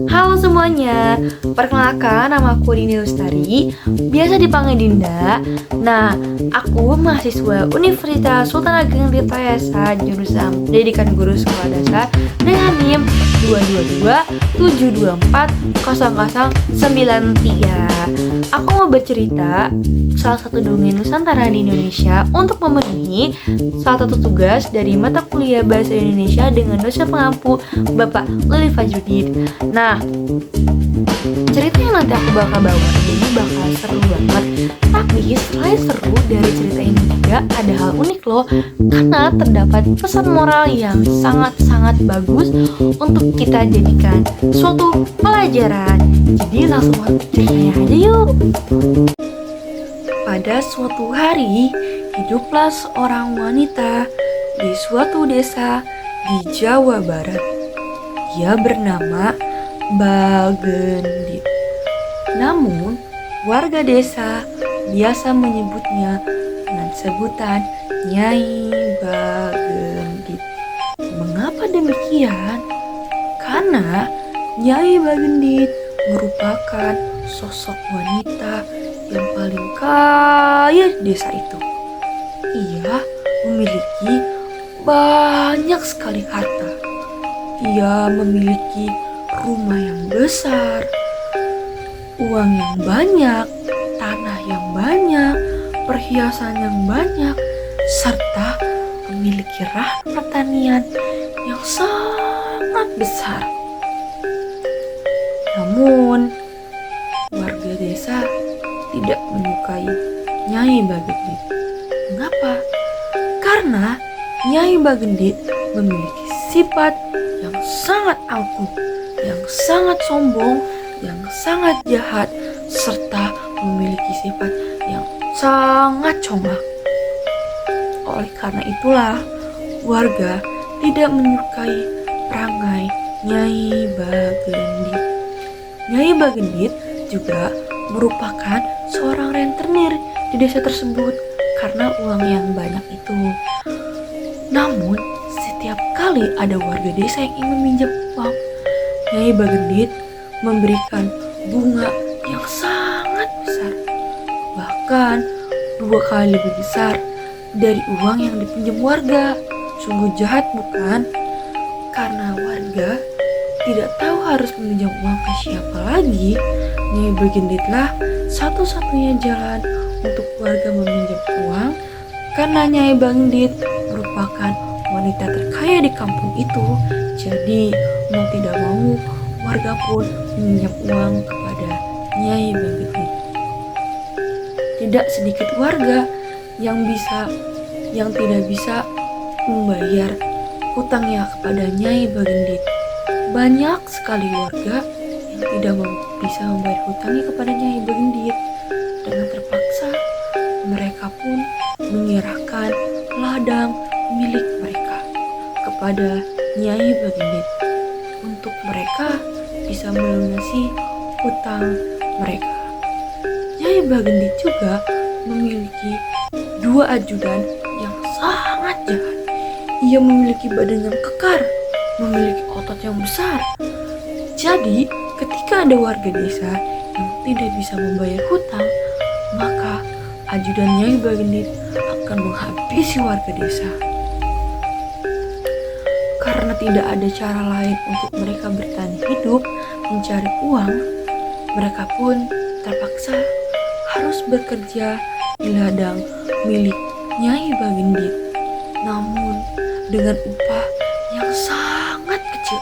Halo semuanya, perkenalkan nama aku Dini Lestari, biasa dipanggil Dinda. Nah, aku mahasiswa Universitas Sultan Ageng Tirtayasa jurusan Pendidikan Guru Sekolah Dasar dengan NIM 222-724-0093. Aku mau bercerita salah satu dongeng Nusantara di Indonesia untuk memenuhi salah satu tugas dari mata kuliah Bahasa Indonesia dengan dosen pengampu Bapak Lili Fajrudin. Nah, cerita yang nanti aku bakal bawa ini bakal seru banget. Tapi selain seru, dari cerita ini juga ada hal unik loh, karena terdapat pesan moral yang sangat-sangat bagus untuk kita jadikan suatu pelajaran. Jadi langsung masuk ceritanya aja yuk. Pada suatu hari, hiduplah seorang wanita di suatu desa di Jawa Barat. Dia bernama Bagendit. Namun, warga desa biasa menyebutnya dengan sebutan Nyai Bagendit. Mengapa demikian? Karena Nyai Bagendit merupakan sosok wanita yang paling kaya di desa itu. Ia memiliki banyak sekali harta. Ia memiliki rumah yang besar, uang yang banyak, tanah yang banyak, perhiasan yang banyak, serta memiliki lahan pertanian yang sangat besar. Namun, warga desa tidak menyukai Nyai Bagendit. Mengapa? Karena Nyai Bagendit memiliki sifat yang sangat angkuh, yang sangat sombong, yang sangat jahat, serta memiliki sifat yang sangat congak. Oleh karena itulah, warga tidak menyukai perangai Nyai Bagendit. Nyai Bagendit juga merupakan seorang rentenir di desa tersebut karena uang yang banyak itu. Namun, setiap kali ada warga desa yang ingin meminjam uang, Nyai Bagendit memberikan bunga yang sangat besar, bahkan 2 kali lebih besar dari uang yang dipinjam warga. Sungguh jahat, bukan? Karena warga tidak tahu harus meminjam uang ke siapa lagi, Nyai Bagenditlah satu-satunya jalan untuk warga meminjam uang, karena Nyai Bagendit merupakan wanita terkaya di kampung itu. Jadi mau tidak mau warga pun meminjam uang kepada Nyai Bagendit. Tidak sedikit warga yang tidak bisa membayar hutangnya kepada Nyai Bagendit. Banyak sekali warga yang tidak bisa membayar hutangnya kepada Nyai Bagendit. Dengan terpaksa, mereka pun menyerahkan ladang milik mereka kepada Nyai Bagendit untuk mereka bisa melunasi hutang mereka. Nyai Bagendit juga memiliki 2 ajudan yang sangat jahat. Ia memiliki badan yang kekar, memiliki otot yang besar. Jadi, ketika ada warga desa yang tidak bisa membayar hutang, maka ajudan Nyai Bagendit akan menghabisi warga desa. Karena tidak ada cara lain untuk mereka bertahan hidup mencari uang, mereka pun terpaksa harus bekerja di ladang milik Nyai Bagendit. Namun dengan upah yang sangat kecil,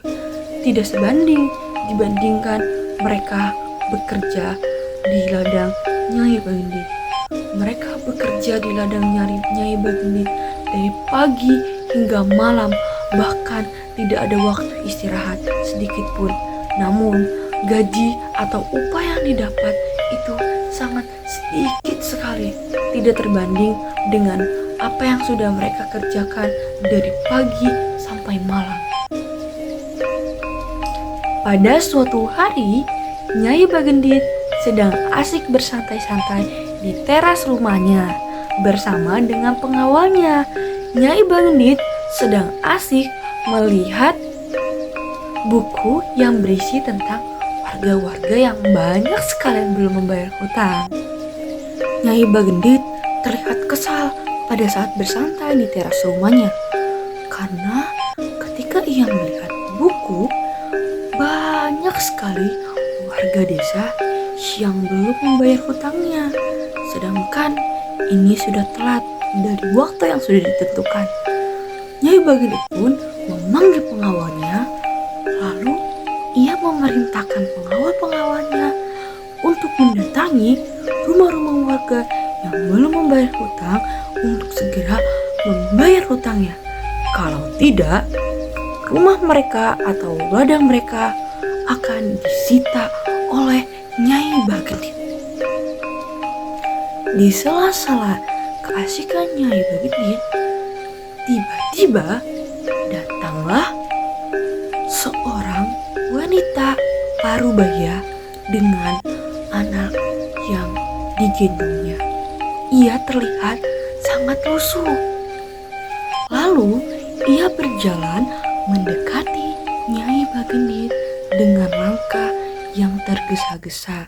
tidak sebanding dibandingkan mereka bekerja di ladang Nyai Bagendit. Mereka bekerja di ladang Nyai Bagendit dari pagi hingga malam, bahkan tidak ada waktu istirahat sedikit pun. Namun gaji atau upah yang didapat itu sangat sedikit sekali, tidak terbanding dengan apa yang sudah mereka kerjakan dari pagi sampai malam. Pada suatu hari, Nyai Bagendit sedang asik bersantai-santai di teras rumahnya bersama dengan pengawalnya. Nyai Bagendit sedang asik melihat buku yang berisi tentang warga-warga yang banyak sekali yang belum membayar hutang. Nyai Bagendit terlihat kesal pada saat bersantai di teras rumahnya, karena ketika ia melihat buku, banyak sekali warga desa yang belum membayar hutangnya, sedangkan ini sudah telat dari waktu yang sudah ditentukan. Nyai Bagendit pun memanggil pengawalnya, lalu ia memerintahkan pengawal-pengawalnya untuk mendatangi rumah-rumah warga yang belum membayar hutang untuk segera membayar hutangnya. Kalau tidak, rumah mereka atau ladang mereka akan disita oleh Nyai Bagendit. Di sela-sela keasikan Nyai Bagendit, tiba-tiba datanglah seorang wanita parubaya dengan anak yang digendongnya. Ia terlihat sangat lusuh. Lalu ia berjalan mendekati Nyai Bagendit dengan langkah yang tergesa-gesa.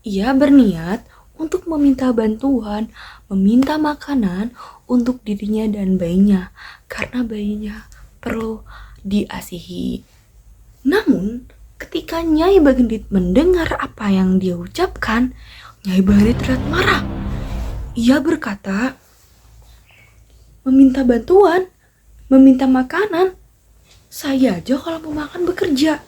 Ia berniat untuk meminta bantuan, meminta makanan untuk dirinya dan bayinya, karena bayinya perlu diasihi. Namun, ketika Nyai Bagendit mendengar apa yang dia ucapkan, Nyai Bagendit terlihat marah. Ia berkata, meminta bantuan, meminta makanan. Saya aja kalau mau makan bekerja.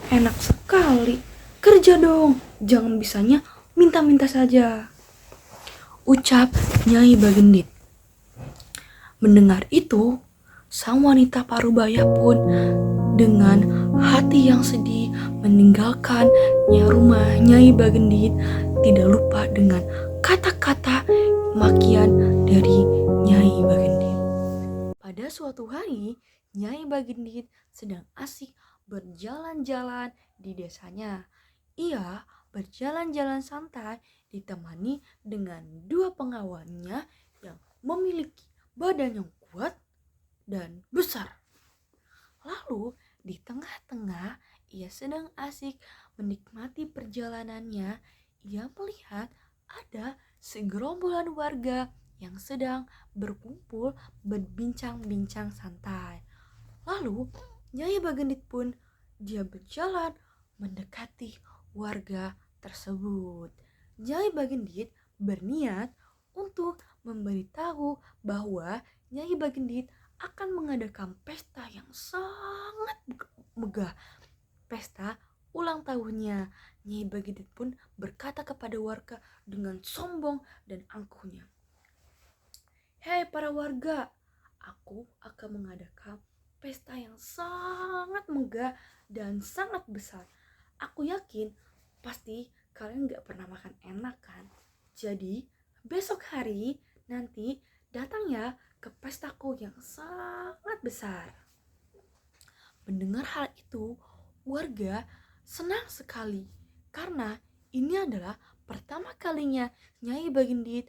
Enak sekali. Kerja dong. Jangan bisanya minta-minta saja, ucap Nyai Bagendit. Mendengar itu, sang wanita parubaya pun dengan hati yang sedih meninggalkan rumah Nyai Bagendit, tidak lupa dengan kata-kata makian dari Nyai Bagendit. Pada suatu hari, Nyai Bagendit sedang asik berjalan-jalan di desanya. Ia berjalan-jalan santai ditemani dengan dua pengawalnya yang memiliki badan yang kuat dan besar. Lalu di tengah-tengah ia sedang asik menikmati perjalanannya, ia melihat ada segerombolan warga yang sedang berkumpul berbincang-bincang santai. Lalu Nyai Bagendit pun dia berjalan mendekati warga tersebut. Nyai Bagendit berniat untuk memberitahu bahwa Nyai Bagendit akan mengadakan pesta yang sangat megah, pesta ulang tahunnya. Nyai Bagendit pun berkata kepada warga dengan sombong dan angkuhnya, "Hei para warga, aku akan mengadakan pesta yang sangat megah dan sangat besar. Aku yakin pasti kalian gak pernah makan enak kan? Jadi besok hari nanti datang ya ke pestaku yang sangat besar." Mendengar hal itu, warga senang sekali karena ini adalah pertama kalinya Nyai Bagendit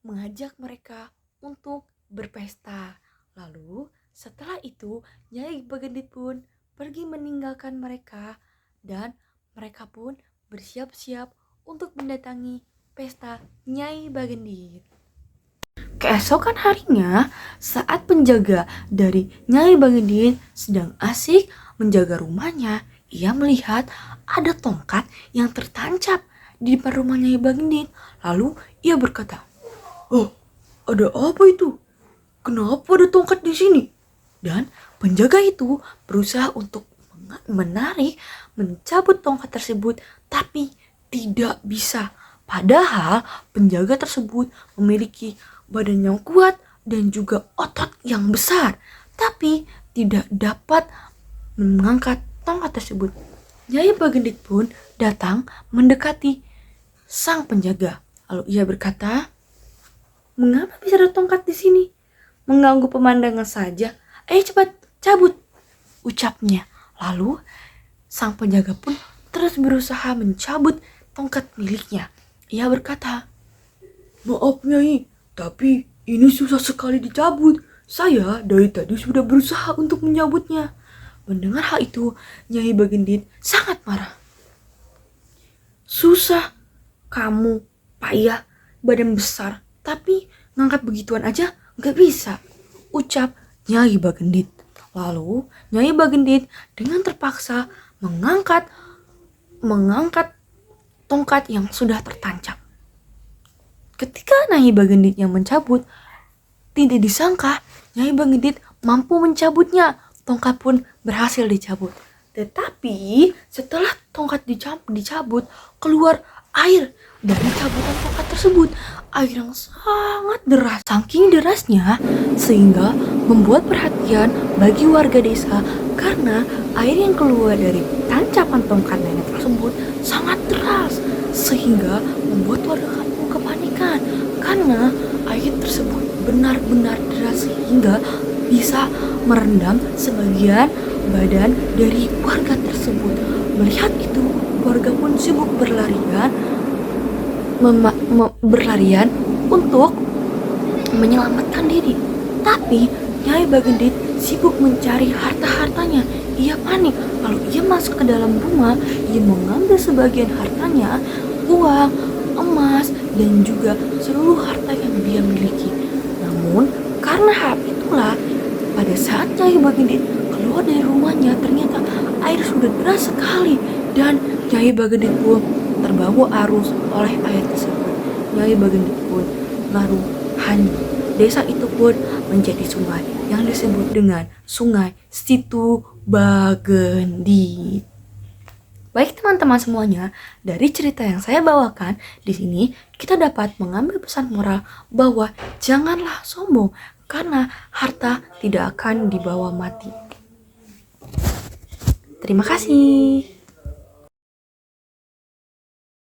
mengajak mereka untuk berpesta. Lalu setelah itu Nyai Bagendit pun pergi meninggalkan mereka dan mereka pun bersiap-siap untuk mendatangi pesta Nyai Bagendit. Keesokan harinya, saat penjaga dari Nyai Bagendit sedang asik menjaga rumahnya, ia melihat ada tongkat yang tertancap di depan rumah Nyai Bagendit. Lalu ia berkata, "Oh, ada apa itu? Kenapa ada tongkat di sini?" Dan penjaga itu berusaha untuk mencabut tongkat tersebut, tapi tidak bisa. Padahal penjaga tersebut memiliki badan yang kuat dan juga otot yang besar, tapi tidak dapat mengangkat tongkat tersebut. Nyai Bagendit pun datang mendekati sang penjaga. Lalu ia berkata, "Mengapa bisa ada tongkat di sini? Mengganggu pemandangan saja. Ayo cepat cabut," ucapnya. Lalu sang penjaga pun terus berusaha mencabut tongkat miliknya. Ia berkata, "Maaf Nyai, tapi ini susah sekali dicabut. Saya dari tadi sudah berusaha untuk menyabutnya." Mendengar hal itu, Nyai Bagendit sangat marah. Susah kamu, payah, badan besar, tapi ngangkat begituan aja nggak bisa, ucap Nyai Bagendit. Lalu Nyai Bagendit dengan terpaksa mengangkat tongkat yang sudah tertancap. Ketika Nyai Bagendit yang mencabut, tidak disangka Nyai Bagendit mampu mencabutnya. Tongkat pun berhasil dicabut. Tetapi setelah tongkat dicabut, keluar air dari cabutan tongkat tersebut. Air yang sangat deras, saking derasnya sehingga membuat perhatian bagi warga desa karena air yang keluar dari tancapan tongkat nenek tersebut sangat deras sehingga membuat warga kampung kepanikan karena air tersebut benar-benar deras sehingga bisa merendam sebagian badan dari warga tersebut. Melihat itu, warga pun sibuk berlarian untuk menyelamatkan diri. Tapi Nyai Bagendit sibuk mencari harta-hartanya. Ia panik, lalu ia masuk ke dalam rumah. Ia mengambil sebagian hartanya, uang, emas, dan juga seluruh harta yang dia miliki. Namun karena hal itulah, pada saat Nyai Bagendit keluar dari rumahnya, ternyata air sudah deras sekali dan Nyai Bagendit pun terbawa arus oleh air tersebut. Nyai Bagendit pun lalu hanyut. Desa itu pun menjadi sungai yang disebut dengan Sungai Situ Bagendit. Baik teman-teman semuanya, dari cerita yang saya bawakan di sini kita dapat mengambil pesan moral bahwa janganlah sombong karena harta tidak akan dibawa mati. Terima kasih.